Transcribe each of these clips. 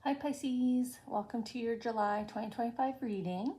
Hi Pisces, welcome to your July 2025 reading.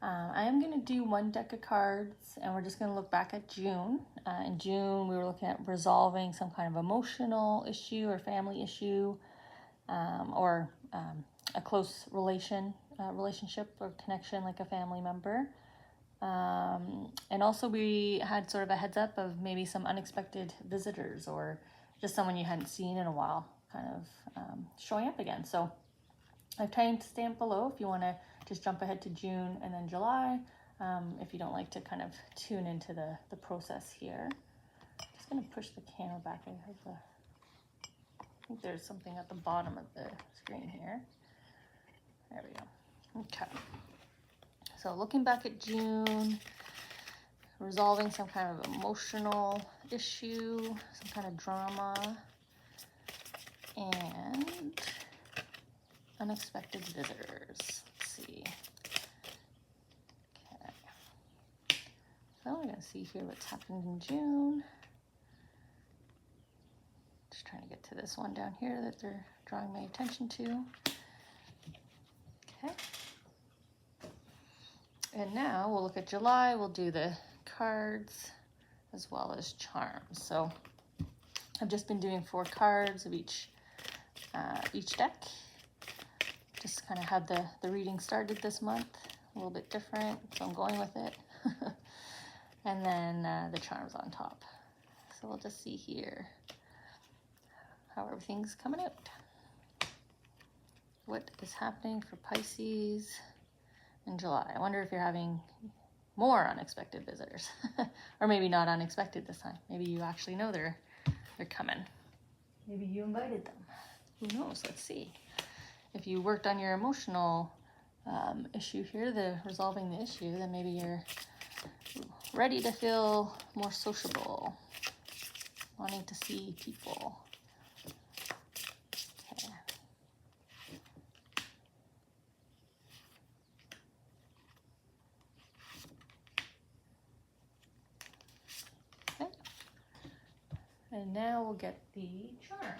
I am going to do one deck of cards and we're just going to look back at June. In June, we were looking at resolving some kind of emotional issue or family issue or a close relationship or connection like a family member. And also we had sort of a heads up of maybe some unexpected visitors or just someone you hadn't seen in a while kind of showing up again. So I've timestamped below if you want to just jump ahead to June and then July, if you don't like to kind of tune into the process here. I'm just going to push the camera back. I think there's something at the bottom of the screen here. There we go. Okay. So looking back at June, resolving some kind of emotional issue, some kind of drama, and unexpected visitors. Let's see. Okay. So we're going to see here what's happened in June. Just trying to get to this one down here that they're drawing my attention to. Okay. And now we'll look at July. We'll do the cards as well as charms. So I've just been doing 4 cards of each deck. Just kind of had the reading started this month, a little bit different, so I'm going with it. And then the charms on top. So we'll just see here how everything's coming out. What is happening for Pisces in July? I wonder if you're having more unexpected visitors. Or maybe not unexpected this time. Maybe you actually know they're coming. Maybe you invited them. Who knows? Let's see. If you worked on your emotional issue here, resolving the issue, then maybe you're ready to feel more sociable, wanting to see people. Okay. Okay. And now we'll get the charms.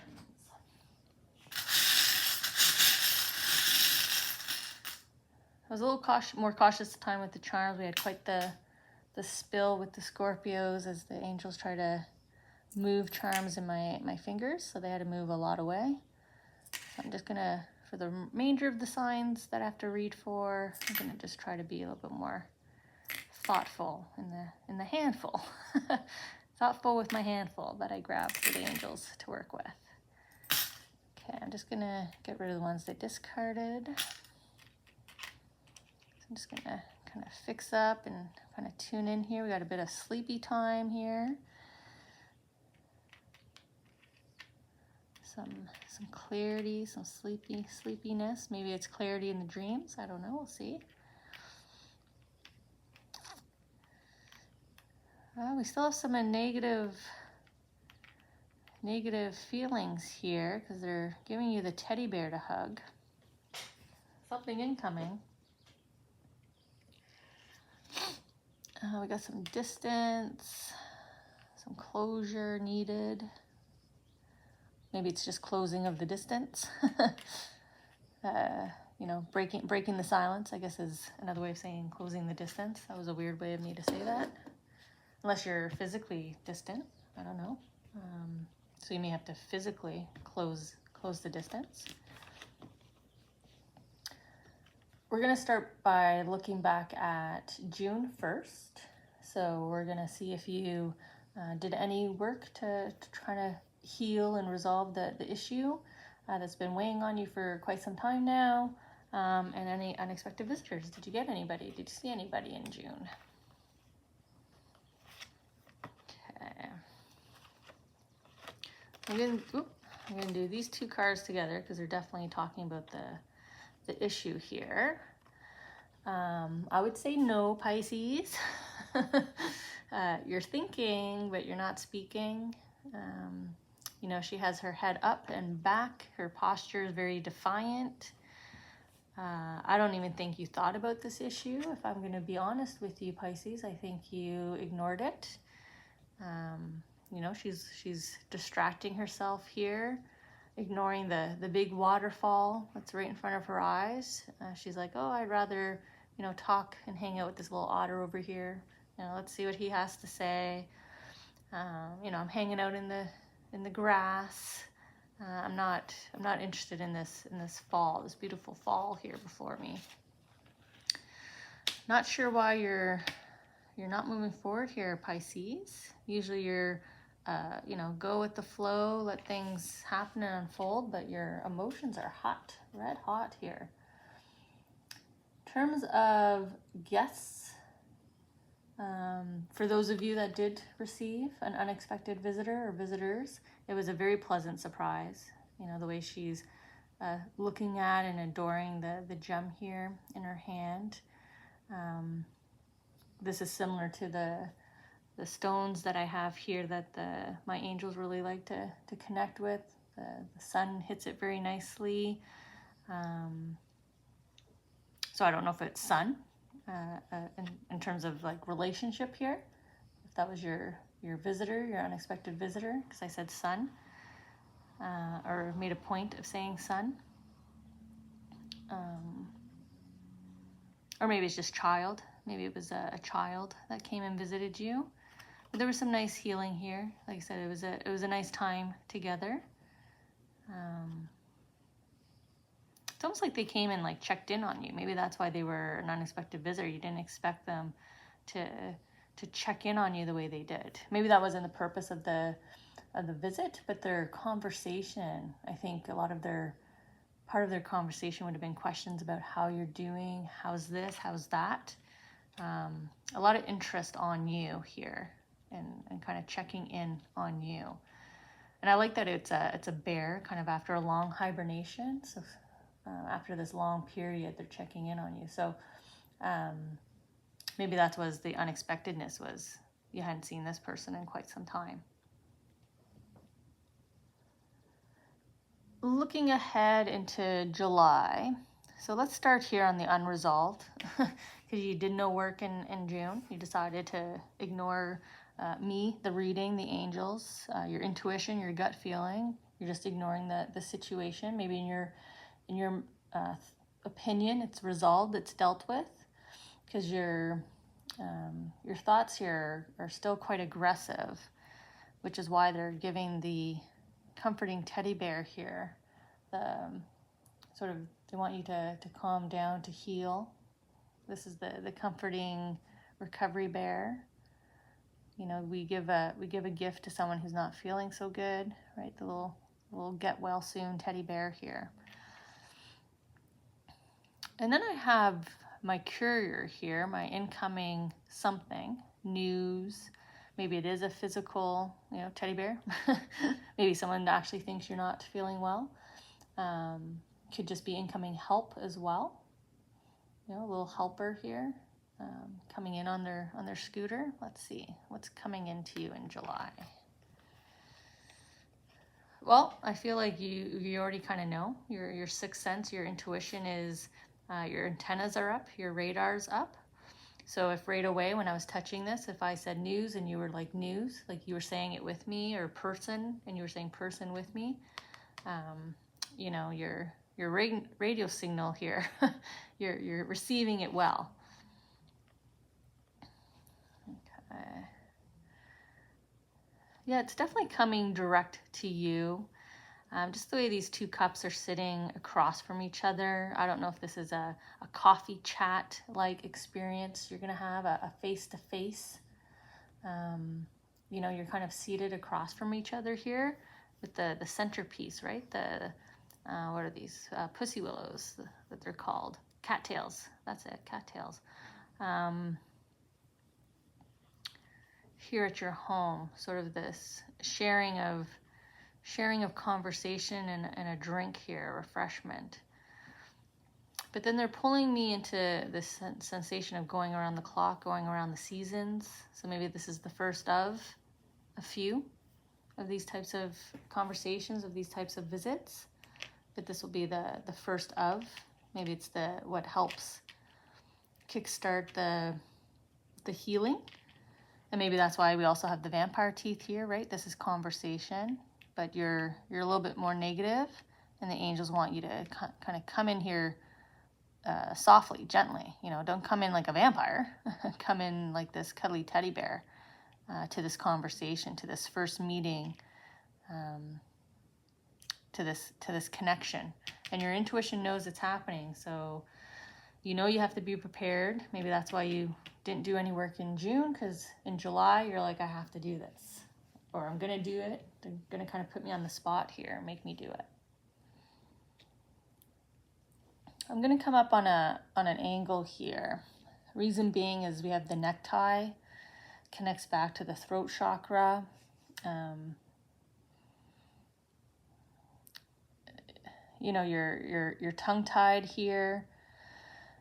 I was a little more cautious this time with the charms. We had quite the spill with the Scorpios as the angels try to move charms in my fingers, so they had to move a lot away. So I'm just gonna, for the remainder of the signs that I have to read for, I'm gonna just try to be a little bit more thoughtful in the handful. Thoughtful with my handful that I grabbed for the angels to work with. Okay, I'm just gonna get rid of the ones they discarded. I'm just gonna kind of fix up and kind of tune in here. We got a bit of sleepy time here. Some clarity, some sleepiness. Maybe it's clarity in the dreams. I don't know. We'll see. We still have some negative feelings here because they're giving you the teddy bear to hug. Something incoming. We got some distance, some closure needed. Maybe it's just closing of the distance. You know, breaking the silence, I guess, is another way of saying closing the distance. That was a weird way of me to say that. Unless you're physically distant, I don't know. So you may have to physically close the distance. We're going to start by looking back at June 1st. So we're going to see if you did any work to try to heal and resolve the issue that's been weighing on you for quite some time now. And any unexpected visitors. Did you get anybody? Did you see anybody in June? Okay. I'm going to do these 2 cards together because they're definitely talking about the issue here. I would say no, Pisces. You're thinking, but you're not speaking. You know, she has her head up and back. Her posture is very defiant. I don't even think you thought about this issue. If I'm going to be honest with you, Pisces, I think you ignored it. You know, she's distracting herself here. ignoring the big waterfall that's right in front of her eyes. She's like, oh, I'd rather, talk and hang out with this little otter over here. Let's see what he has to say. I'm hanging out in the grass. I'm not interested in this fall, this beautiful fall here before me. Not sure why you're not moving forward here, Pisces. Usually you're, go with the flow, let things happen and unfold, but your emotions are hot, red hot here. In terms of guests, for those of you that did receive an unexpected visitor or visitors, it was a very pleasant surprise. The way she's looking at and adoring the gem here in her hand. This is similar to the stones that I have here that my angels really like to connect with. The sun hits it very nicely. So I don't know if it's sun in terms of like relationship here. If that was your visitor, your unexpected visitor, because I said sun, or made a point of saying sun. Or maybe it's just child. Maybe it was a child that came and visited you. But there was some nice healing here. Like I said, it was a nice time together. It's almost like they came and like checked in on you. Maybe that's why they were an unexpected visitor. You didn't expect them to check in on you the way they did. Maybe that wasn't the purpose of the visit, but their conversation, I think part of their conversation would have been questions about how you're doing, how's this, how's that. A lot of interest on you here and kind of checking in on you. And I like that it's a bear kind of after a long hibernation. So after this long period, they're checking in on you. So maybe that was the unexpectedness, was you hadn't seen this person in quite some time. Looking ahead into July, so let's start here on the unresolved, because you did no work in June. You decided to ignore me, the reading, the angels, your intuition, your gut feeling. You're just ignoring the situation. Maybe in your opinion, it's resolved, it's dealt with, because your thoughts here are still quite aggressive, which is why they're giving the comforting teddy bear here. They want you to calm down, to heal. This is the comforting recovery bear. We give a gift to someone who's not feeling so good, right? The little get well soon teddy bear here. And then I have my courier here, my incoming something, news. Maybe it is a physical, teddy bear. Maybe someone actually thinks you're not feeling well. Could just be incoming help as well. A little helper here, coming in on their scooter. Let's see what's coming into you in July. Well, I feel like you already kind of know. Your sixth sense, your intuition is, your antennas are up, your radar's up. So if right away when I was touching this, if I said news and you were like news, like you were saying it with me, or person and you were saying person with me, your radio signal here, you're receiving it well. Okay. Yeah, it's definitely coming direct to you. Just the way these two cups are sitting across from each other. I don't know if this is a coffee chat like experience you're gonna have, a face-to-face. You're kind of seated across from each other here with the centerpiece, right? What are these? Pussy willows that they're called. Cattails, that's it, cattails. Here at your home, sort of this sharing of conversation and a drink here, a refreshment. But then they're pulling me into this sensation of going around the clock, going around the seasons. So maybe this is the first of a few of these types of conversations, of these types of visits. But this will be the first of. Maybe it's what helps kickstart the healing. And maybe that's why we also have the vampire teeth here, right? This is conversation. but you're a little bit more negative, and the angels want you to kind of come in here softly, gently. Don't come in like a vampire. Come in like this cuddly teddy bear to this conversation, to this first meeting, to this connection. And your intuition knows it's happening, so you have to be prepared. Maybe that's why you didn't do any work in June, because in July you're like, I have to do this, or I'm gonna do it. They're gonna kind of put me on the spot here and make me do it. I'm going to come up on an angle here. Reason being is we have the necktie, connects back to the throat chakra. You're tongue-tied here,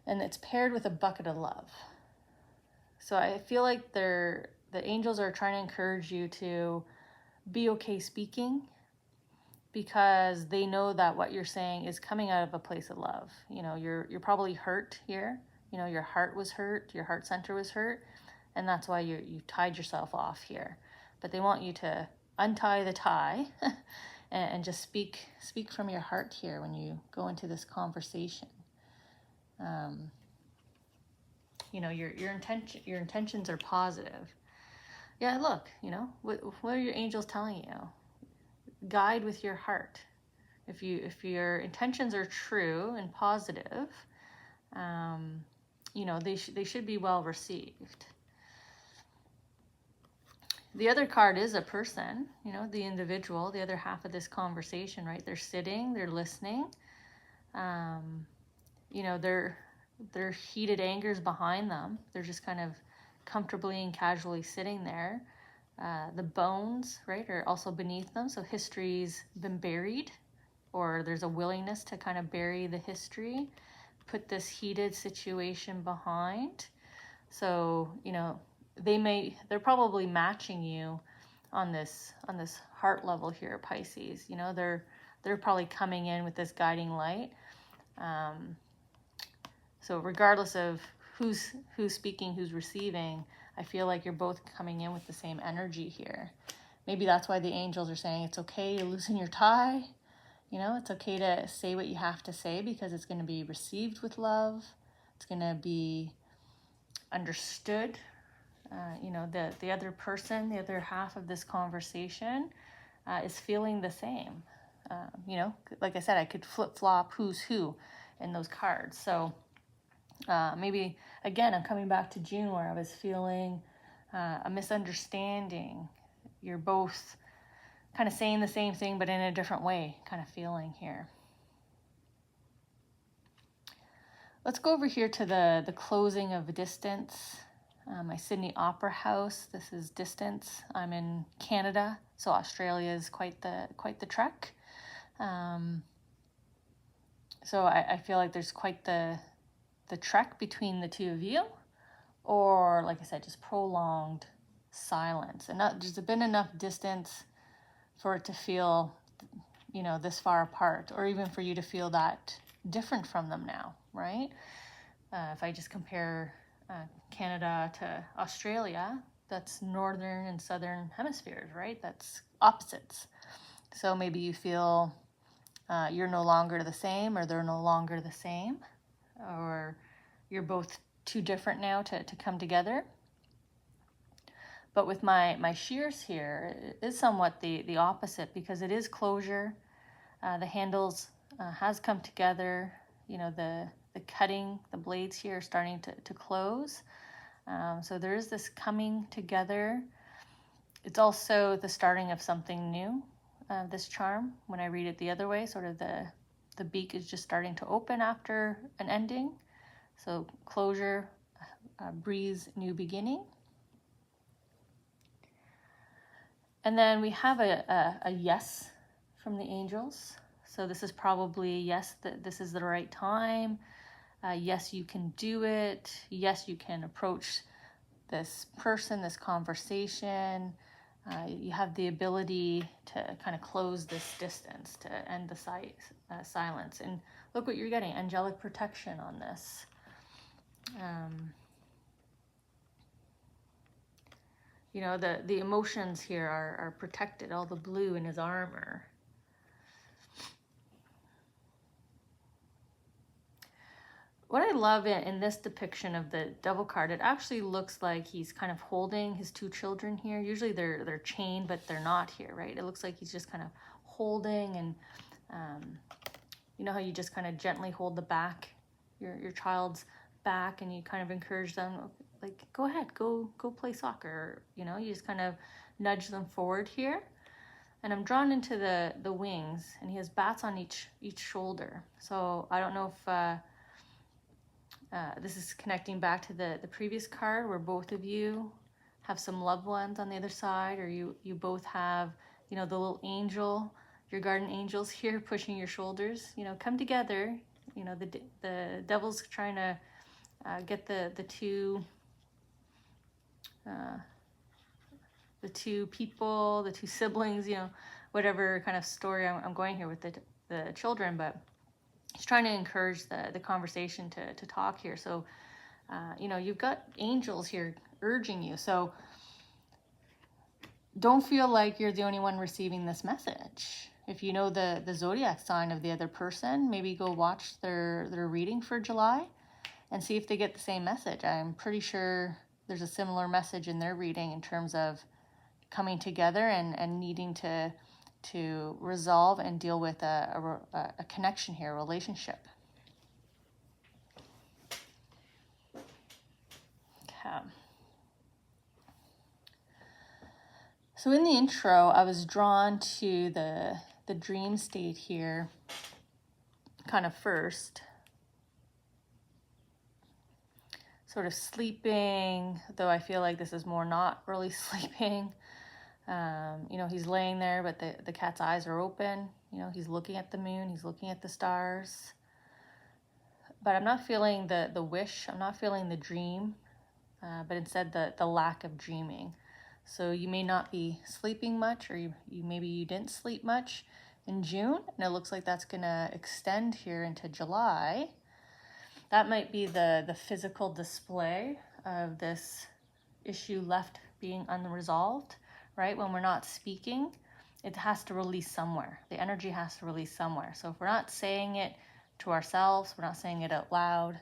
and it's paired with a bucket of love. So I feel like the angels are trying to encourage you to be okay speaking, because they know that what you're saying is coming out of a place of love. You're probably hurt here. Your heart was hurt, your heart center was hurt, and that's why you tied yourself off here. But they want you to untie the tie and just speak from your heart here when you go into this conversation. Your intentions are positive. Yeah, look, what are your angels telling you? Guide with your heart. If your intentions are true and positive, they should be well received. The other card is a person, the individual, the other half of this conversation, right? They're sitting, they're listening. Their heated anger's behind them. They're just kind of comfortably and casually sitting there. The bones, right, are also beneath them. So history's been buried, or there's a willingness to kind of bury the history, put this heated situation behind. So, they're probably matching you on this heart level here, Pisces. They're probably coming in with this guiding light. So regardless of who's speaking, who's receiving, I feel like you're both coming in with the same energy here. Maybe that's why the angels are saying it's okay to loosen your tie. It's okay to say what you have to say, because it's going to be received with love. It's going to be understood. The other person, the other half of this conversation is feeling the same. Like I said, I could flip-flop who's who in those cards. So maybe, again, I'm coming back to June where I was feeling a misunderstanding. You're both kind of saying the same thing, but in a different way, kind of feeling here. Let's go over here to the closing of distance. My Sydney Opera House. This is distance. I'm in Canada, so Australia is quite the trek. So I feel like there's quite the trek between the two of you, or like I said, just prolonged silence, and there's been enough distance for it to feel, this far apart, or even for you to feel that different from them now, right? If I just compare Canada to Australia, that's northern and southern hemispheres, right? That's opposites. So maybe you feel you're no longer the same, or they're no longer the same, or you're both too different now to come together. But with my shears here, it is somewhat the opposite, because it is closure. The handles has come together. The cutting, the blades here are starting to close. So there is this coming together. It's also the starting of something new, this charm. When I read it the other way, sort of the beak is just starting to open after an ending. So closure breathes new beginning. And then we have a yes from the angels. So this is probably yes, that this is the right time. Yes, you can do it. Yes, you can approach this person, this conversation. You have the ability to kind of close this distance, to end the silence. And look what you're getting, angelic protection on this. You know, the emotions here are protected, all the blue in his armor. What I love in this depiction of the Devil card, it actually looks like he's kind of holding his two children here. Usually they're chained, but they're not here, right? It looks like he's just kind of holding, and you know how you just kind of gently hold the back, your child's back, and you kind of encourage them, like, go ahead, go play soccer. You know, you just kind of nudge them forward here. And I'm drawn into the wings, and he has bats on each shoulder. So I don't know if this is connecting back to the previous card where both of you have some loved ones on the other side, or you both have, you know, the little angel, your guardian angels here pushing your shoulders. You know, come together. You know, the devil's trying to get the two people, the two siblings, you know, whatever kind of story I'm going here with the children, but he's trying to encourage the conversation to talk here. So, you know, you've got angels here urging you. So don't feel like you're the only one receiving this message. If you know the zodiac sign of the other person, maybe go watch their reading for July and see if they get the same message. I'm pretty sure there's a similar message in their reading in terms of coming together and needing to resolve and deal with a connection here, a relationship. Okay. So in the intro, I was drawn to the dream state here kind of first. Sort of sleeping, though I feel like this is more not really sleeping. You know, he's laying there, but the cat's eyes are open. You know, he's looking at the moon, he's looking at the stars. But I'm not feeling the wish, I'm not feeling the dream, but instead the lack of dreaming. So you may not be sleeping much, or maybe you didn't sleep much in June, and it looks like that's gonna extend here into July. That might be the physical display of this issue left being unresolved, right? When we're not speaking, it has to release somewhere. The energy has to release somewhere. So if we're not saying it to ourselves, we're not saying it out loud,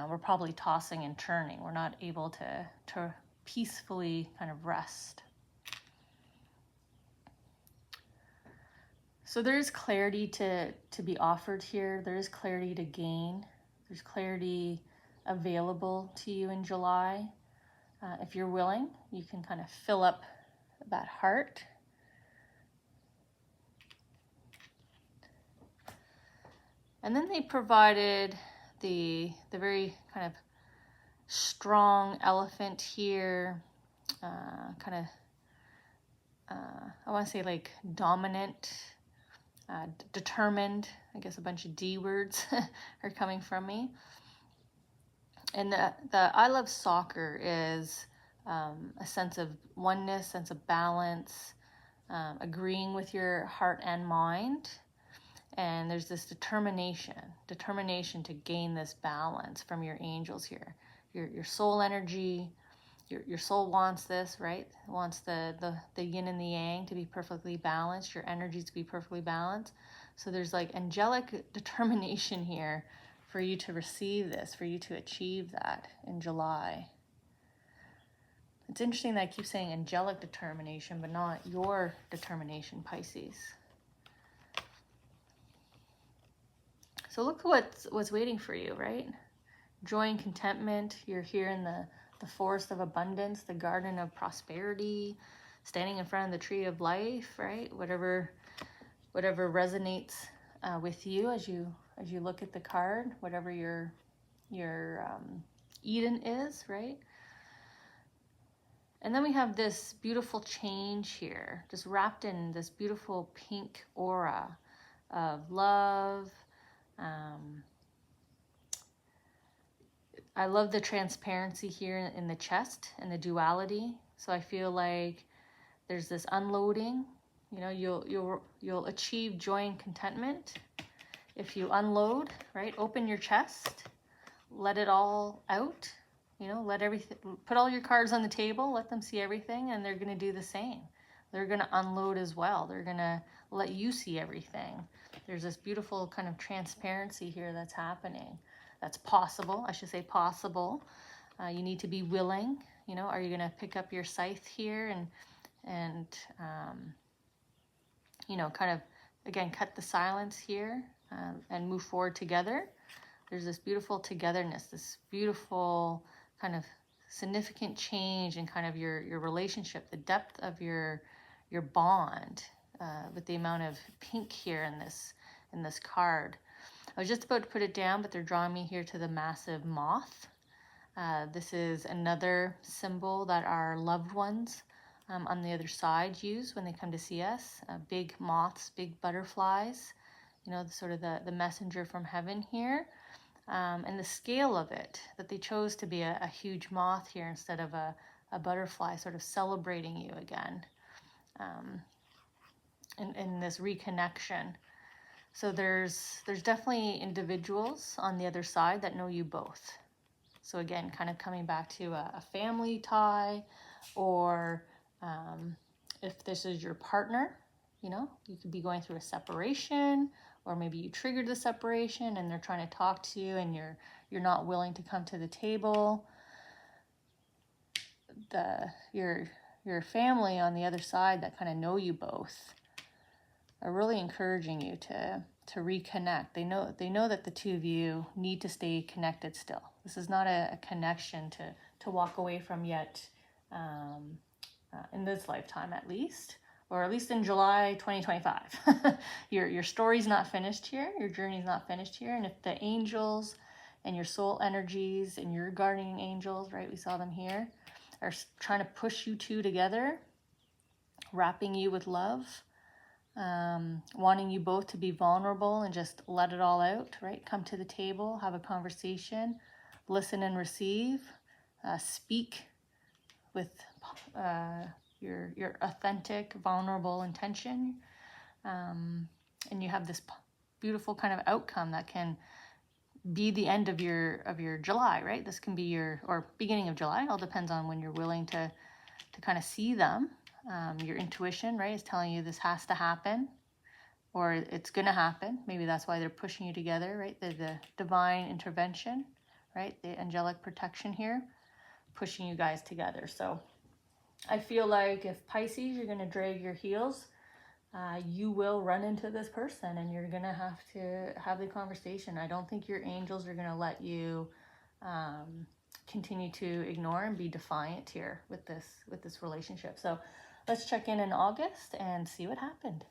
we're probably tossing and turning. We're not able to peacefully kind of rest. So there is clarity to be offered here. There is clarity to gain. There's clarity available to you in July. If you're willing, you can kind of fill up that heart. And then they provided the very kind of strong elephant here, kind of, I want to say like dominant, determined. I guess a bunch of D words are coming from me. And the I love soccer is a sense of oneness, sense of balance, agreeing with your heart and mind. And there's this determination to gain this balance from your angels here. Your soul energy, your soul wants this, right? It wants the yin and the yang to be perfectly balanced, your energies to be perfectly balanced. So there's like angelic determination here for you to receive this, for you to achieve that in July. It's interesting that I keep saying angelic determination, but not your determination, Pisces. So look what's waiting for you, right? Joy and contentment. You're here in the forest of abundance, the garden of prosperity, standing in front of the tree of life, right? Whatever resonates with you as you look at the card, whatever your Eden is, right? And then we have this beautiful change here, just wrapped in this beautiful pink aura of love. I love the transparency here in the chest and the duality. So I feel like there's this unloading. You know, you'll achieve joy and contentment if you unload, right? Open your chest, let it all out. You know, let everything, put all your cards on the table, let them see everything, and they're going to do the same. They're going to unload as well. They're going to let you see everything. There's this beautiful kind of transparency here that's happening. That's possible. I should say possible. You need to be willing. You know, are you going to pick up your scythe here and you know, kind of, again, cut the silence here and move forward together? There's this beautiful togetherness, this beautiful kind of significant change in kind of your relationship, the depth of your bond with the amount of pink here in this card. I was just about to put it down, but they're drawing me here to the massive moth. This is another symbol that our loved ones on the other side use when they come to see us. Big moths, big butterflies, you know, sort of the messenger from heaven here. And the scale of it, that they chose to be a huge moth here instead of a butterfly, sort of celebrating you again in this reconnection. So there's definitely individuals on the other side that know you both. So again, kind of coming back to a family tie, or if this is your partner, you know, you could be going through a separation, or maybe you triggered the separation and they're trying to talk to you and you're not willing to come to the table. Your family on the other side that kind of know you both are really encouraging you to reconnect. They know that the two of you need to stay connected still. This is not a connection to walk away from yet, in this lifetime at least, or at least in July 2025. Your story's not finished here. Your journey's not finished here. And if the angels and your soul energies and your guardian angels, right, we saw them here, are trying to push you two together, wrapping you with love, wanting you both to be vulnerable and just let it all out, right? Come to the table, have a conversation, listen and receive, speak with your authentic, vulnerable intention, and you have this beautiful kind of outcome that can be the end of your July, right? This can be or beginning of July. It all depends on when you're willing to kind of see them. Your intuition, right, is telling you this has to happen, or it's going to happen. Maybe that's why they're pushing you together, right? The divine intervention, right? The angelic protection here, pushing you guys together. So I feel like if Pisces, you're going to drag your heels, you will run into this person and you're going to have the conversation. I don't think your angels are going to let you continue to ignore and be defiant here with this relationship. So let's check in August and see what happened.